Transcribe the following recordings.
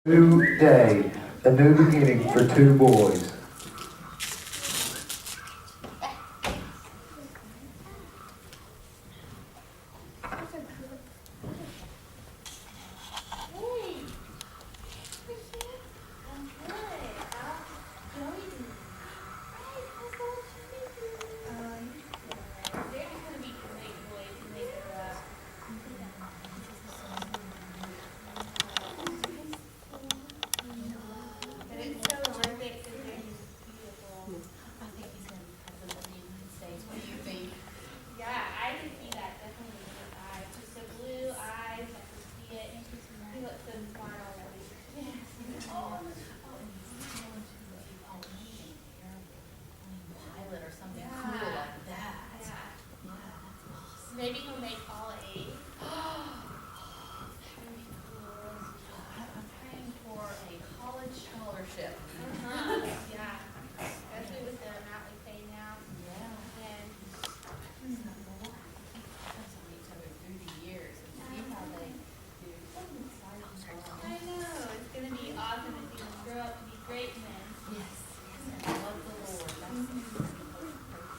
New day, a new beginning for two boys. Maybe he'll make all A's. I'm praying for a college scholarship. Yeah, especially with the amount we pay now. Yeah. And Each other through the years and see how they do. I know, it's gonna be awesome if you grow up to be great men. Yes, and I love the Lord. That's something to pray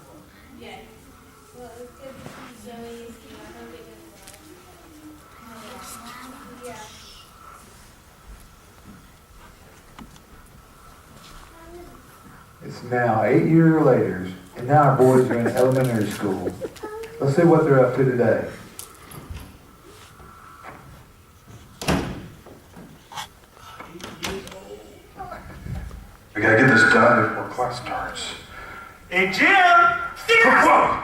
for. Yes. Well, it's good to see Zoe. I hope it goes well. Yeah. It's now 8 years later, and now our boys are in elementary school. Let's see what they're up to today. We gotta get this done before class starts. Hey, Jim! Whoa!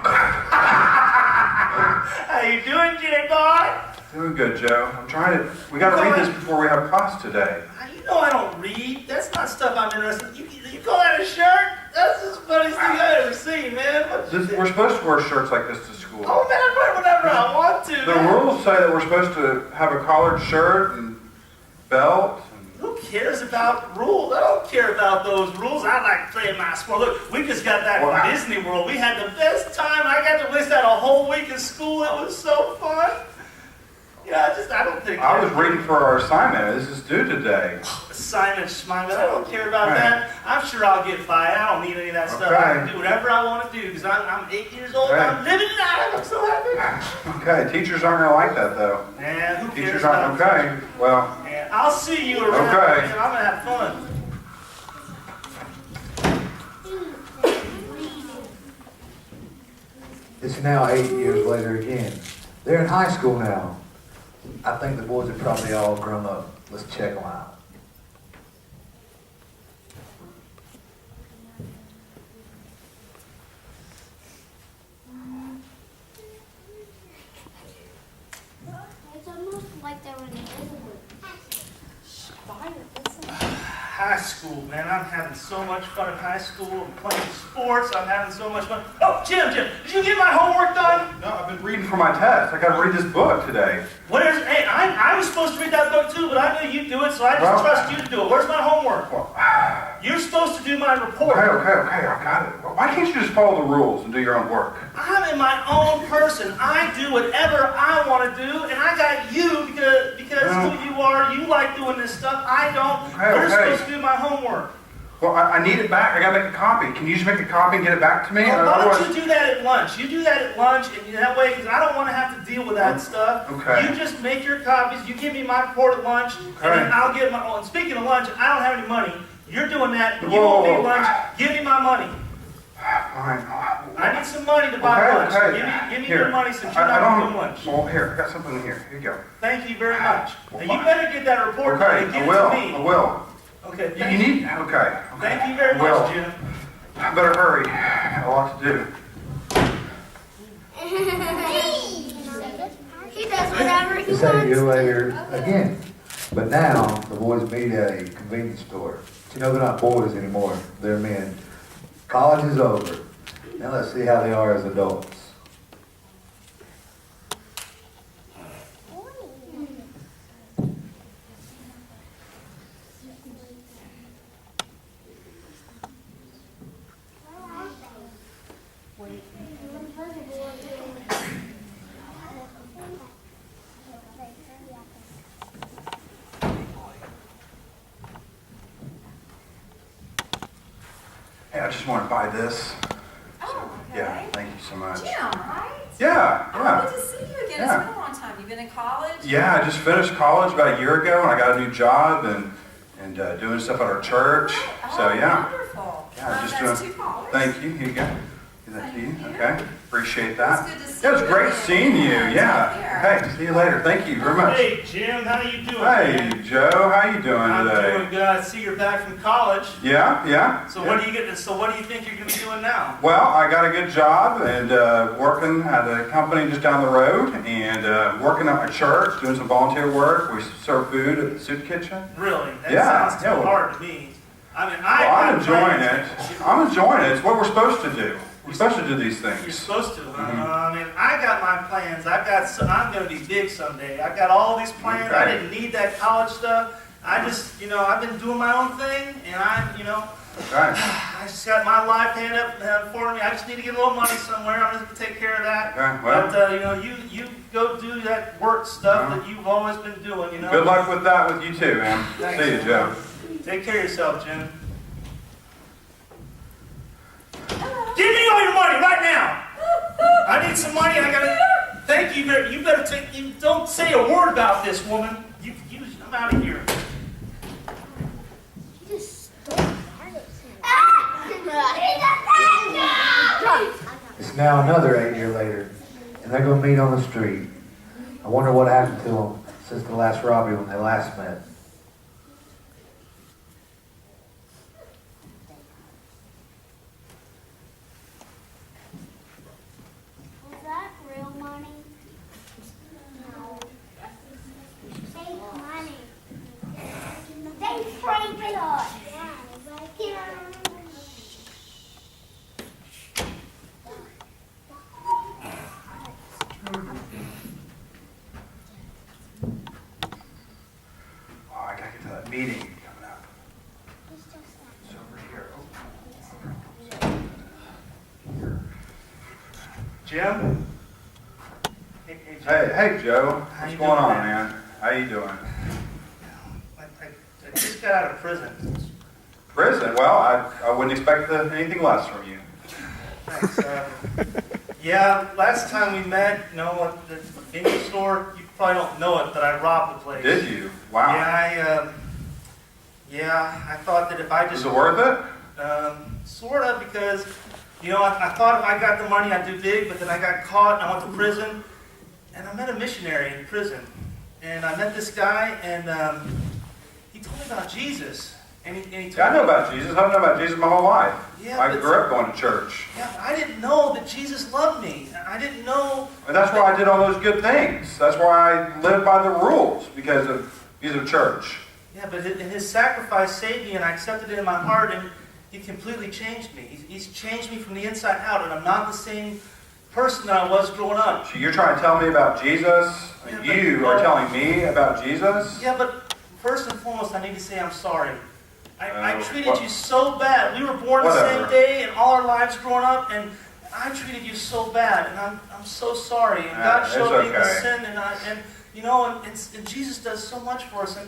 How you doing, Jim boy? Doing good, Joe. We gotta read this before we have class today. You know I don't read. That's not stuff I'm interested in. You call that a shirt? That's the funniest thing I've ever seen, man. We're supposed to wear shirts like this to school. Oh, man, I wear whatever I want to. The rules say that we're supposed to have a collared shirt and belt. Who cares about rules? I don't care about those rules. I like playing my sport. Look, we just got back from Disney World. We had the best time. I got to waste out a whole week in school. It was so fun. Yeah, I don't think... I was reading for our assignment. This is due today. Assignment, I don't care about that. I'm sure I'll get by. I don't need any of that stuff. I can do whatever I want to do because I'm 8 years old. I'm living it out. I'm so happy. Okay, teachers aren't going to like that, though. Man, who cares Teachers aren't okay. Well, man, I'll see you around. Okay. Man, I'm going to have fun. It's now 8 years later again. They're in high school now. I think the boys are probably all grown up. Let's check them out. It's almost like they were invisible. High school, man. I'm having so much fun in high school. I'm playing sports. I'm having so much fun. Oh, Jim, did you get my homework done? no, I've been reading for my test. I got to read this book today. Hey, I was supposed to read that book too, but I knew you'd do it, so I just trust you to do it. Where's my homework? You're supposed to do my report. Okay, I got it. Well, why can't you just follow the rules and do your own work? I'm my own person. I do whatever I want to do, and I got you because who you are. You like doing this stuff. I don't. You're supposed to do my homework. Well, I need it back. I gotta make a copy. Can you just make a copy and get it back to me? Well, why don't you do that at lunch? You do that at lunch, and that way, because I don't want to have to deal with that stuff. Okay. You just make your copies. You give me my report at lunch, and then I'll get my own. And speaking of lunch, I don't have any money. You're doing that. You won't need lunch. Give me my money. Fine. I need some money to buy lunch. Okay. Give me Here. your money since you're not doing lunch. Well, here, I got something here. Here you go. Thank you very much. Now, you better get that report Okay, and give I it will. to me. I will. Okay, You thank you. need? Okay. Thank you very Will. much, Jim. I better hurry. A lot to do. He does whatever he It's 8 wants. years later again. But now the boys meet at a convenience store. You know, they're not boys anymore. They're men. College is over. Now let's see how they are as adults. Hey, I just want to buy this. Oh, okay. Yeah, thank you so much. Jim, right? Yeah, Oh, yeah. good to see you again. Yeah. It's been a long time. You've been in college? Yeah, I just finished college about a year ago, and I got a new job and doing stuff at our church. Oh, So yeah. wonderful. Yeah, just that's doing. $2. Thank you. Here you go. Give that to you. Thank you. Okay. Appreciate that. It's good to see Yeah, it was you great again. seeing you. Yeah, Yeah. take care. Hey, see you later. Thank you very much. Hey, Jim, how you doing? Hey, man? Joe. How you doing I'm today? doing good. I see you're back from college. Yeah, yeah. So yeah. what do you get? So what do you think you're going to be doing now? Well, I got a good job and working at a company just down the road and working at my church, doing some volunteer work. We serve food at the soup kitchen. Really? That Yeah, sounds too yeah, well- hard to me. I mean, Well, I'm enjoying plans. it. I'm enjoying it. It's what we're supposed to do. We're supposed to do these You're things. supposed to. Mhm. I mean, I got my plans. I'm going to be big someday. I got all these plans. I Okay. didn't need that college stuff. I just, I've been doing my own thing, and Right. I just got my life hand up for me. I just need to get a little money somewhere. I'm just going to take care of that. Okay, well. But, you go do that work stuff that you've always been doing, Good luck with that with you too, man. Thanks. See you, Joe. Take care of yourself, Jim. Give me all your money right now. I need some money. I gotta. Thank you. You better take. You don't say a word about this, woman. I'm out of here. You just stole It's now another 8 years later, and they're gonna meet on the street. I wonder what happened to them since the last robbery when they last met. Was that real money? No. Fake money. They framed it us. Oh, I gotta get to that meeting coming up. It's over here. Jim. Hey, Jim. Hey, Joe. How What's you going doing, on, man? man? How you doing? I just got out of prison. Prison? Well, I wouldn't expect anything less from you. Thanks. Yeah, last time we met, at the convenience store, you probably don't know it, but I robbed the place. Did you? Wow. I thought that if I Is just it worth it? sort of, because I thought if I got the money I'd do big, but then I got caught and I went to prison, and I met a missionary in prison, and I met this guy, and he told me about Jesus, and he told Yeah, I know me, about Jesus. I've known about Jesus my whole life. Yeah, I but- grew up going to church. yeah, but I didn't know that Jesus loved me. I didn't know. And that's why I did all those good things. That's why I lived by the rules, because of church. Yeah, but his sacrifice saved me, and I accepted it in my heart, and he completely changed me. He's changed me from the inside out, and I'm not the same person that I was growing up. So you're trying to tell me about Jesus? Yeah, but- You are telling me about Jesus? Yeah, but first and foremost, I need to say I'm sorry. I treated what- you so bad. We were born the Whatever. same day, and all our lives growing up, and I treated you so bad, and I'm so sorry. And God It's showed me the okay. sin, and Jesus does so much for us, and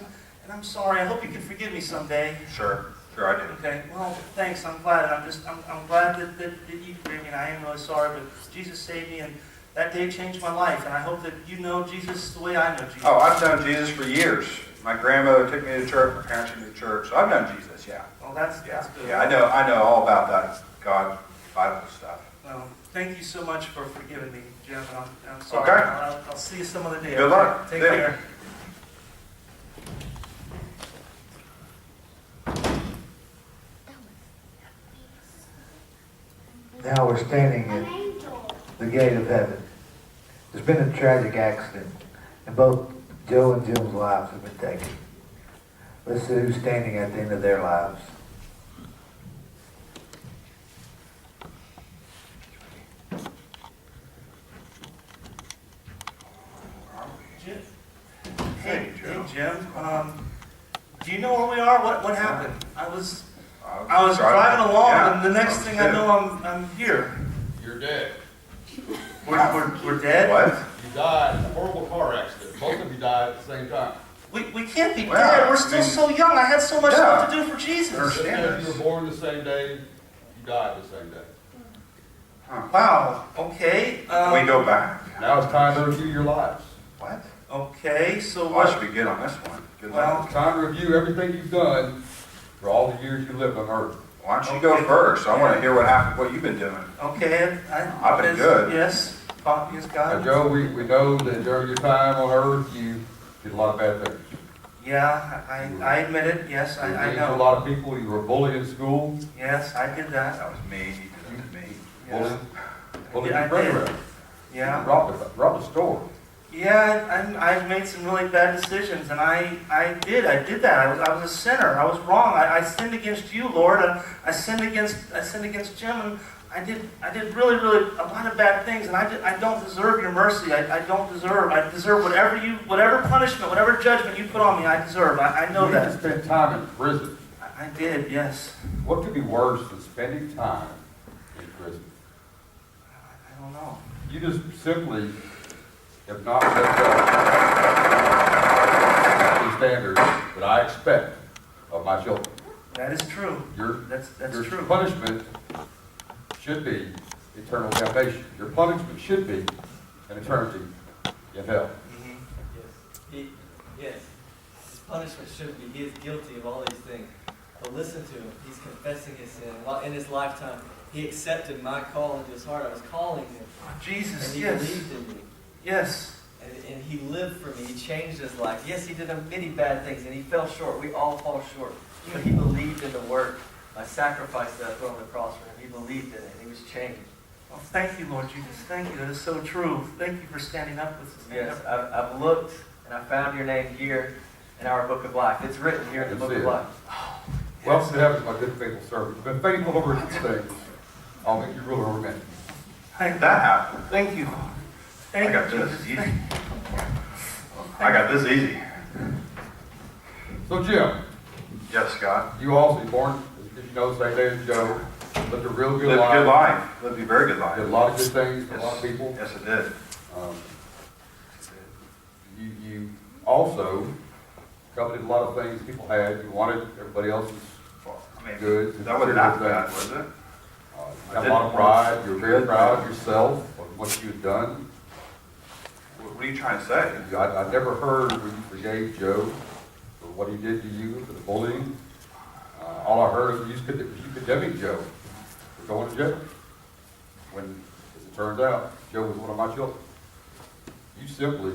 I'm sorry. I hope you can forgive me someday. Sure I do. Okay, well, thanks. I'm glad. I'm glad that you forgive me. And I am really sorry, but Jesus saved me, and that day changed my life. And I hope that you know Jesus the way I know Jesus. Oh, I've known Jesus for years. My grandmother took me to church, my parents took me to church. So I've known Jesus, yeah. Well, that's Yeah, good. yeah, I know all about that God, Bible stuff. Well, thank you so much for forgiving me, Jim. And I'm sorry. Okay. I'll see you some other day. Good okay? luck. Take See ya. care. Now we're standing An at angel. the gate of heaven. There's been a tragic accident, and both Joe and Jim's lives have been taken. Let's see who's standing at the end of their lives. Jim. Hey, Joe. Jim. Do you know where we are? What happened? I was driving driving along, yeah, and the next thing I know, I'm here. You're dead. We're dead. What? You died in a horrible car accident. Both of you died at the same time. We can't be Well, dead. We're still I mean, so young. I had so much yeah. love to do for Jesus. Understand Just because this. you were born the same day, you died the same day. Wow, okay. Can we go back? Now it's time to review your lives. What? Okay, so Oh, I should what? be good on this one. Good Well, luck. It's time to review everything you've done for all the years you lived on earth. Why don't you go first? I want to hear what happened, what you've been doing. Okay, I've been good. Yes, yes, Now, God. Joe, we know that during your time on earth, you did a lot of bad things. Yeah, I admit it. Yes, You I abused a know. lot of people. You were bullied in school. Yes, I did that. That was me. You did that to me. Yes. Bullied Yeah, your I friend did. around. Yeah. Robbed a store. Yeah, I've made some really bad decisions, and I did that. I was a sinner. I was wrong. I sinned against you, Lord. I sinned against Jim, and I did really a lot of bad things, and I don't deserve your mercy. I deserve whatever punishment, whatever judgment you put on me. I deserve. I know You that. spent time in prison. I did. Yes. What could be worse than spending time in prison? I don't know. You just simply have not lived up to the standards that I expect of my children. That is true. That's Your true. punishment should be eternal damnation. Your punishment should be an eternity in hell. Mhm. Yes, his punishment should be. He is guilty of all these things. But listen to him. He's confessing his sin. While in his lifetime, he accepted my call into his heart. I was calling him. Jesus. And he Yes. believed in me. Yes. And he lived for me. He changed his life. Yes, he did many bad things, and he fell short. We all fall short. But he believed in the work, my sacrifice that I put on the cross for him. He believed in it, and he was changed. Well, thank you, Lord Jesus. Thank you. That is so true. Thank you for standing up with us. Yes, I've looked, and I found your name here in our book of life. It's written here in the book of life. Welcome to heaven, my good faithful servant. You've been faithful over these things. I'll make you ruler over many. Thank That happened. Thank you. Thank I got you, this Jesus. easy. I got this easy. So, Jim, Yes, Scott. you also born, as you know, same day as Joe. Lived a real good Lived a life. good life. Lived a very good life. Did a lot of good things for a lot of people. Yes, it did. Um, you also coveted a lot of things people had. You wanted everybody else's Well, I mean, good. that wasn't that bad, was it? You had a lot of pride. You were very proud of yourself, of what you had done. What are you trying to say? I never heard when you forgave Joe for what he did to you, for the bullying. All I heard was you condemning Joe for going to jail. When, as it turns out, Joe was one of my children. You simply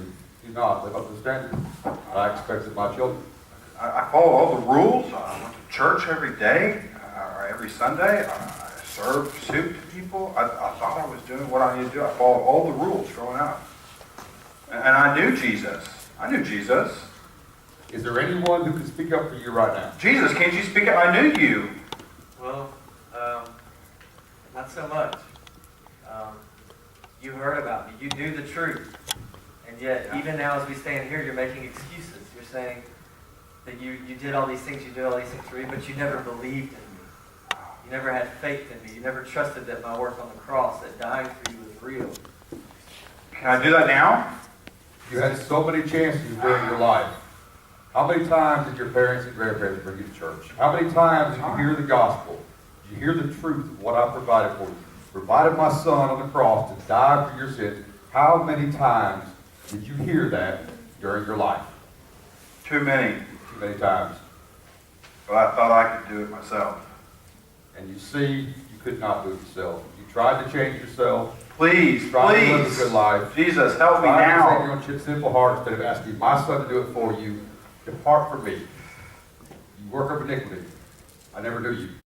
do not live up to the standard I expected of my children. I follow all the rules. I went to church every day, or every Sunday. I served soup to people. I thought I was doing what I needed to do. I followed all the rules growing up. And I knew Jesus. I knew Jesus. Is there anyone who can speak up for you right now? Jesus, can't you speak up? I knew you. Well, not so much. You heard about me. You knew the truth. And yet, even now as we stand here, you're making excuses. You're saying that you did all these things, for me, but you never believed in me. You never had faith in me. You never trusted that my work on the cross, that dying for you was real. Can I do that now? You had so many chances during your life. How many times did your parents and grandparents bring you to church? How many times did you hear the gospel? Did you hear the truth of what I provided for you? Provided my son on the cross to die for your sins. How many times did you hear that during your life? Too many. Too many times. But I thought I could do it myself. And you see, you could not do it yourself. You tried to change yourself. Please, Tried to live a please. good life. Jesus, help me Tried to now. save your own simple heart instead of asking my son to do it for you. Depart from me. You work of iniquity. I never knew you.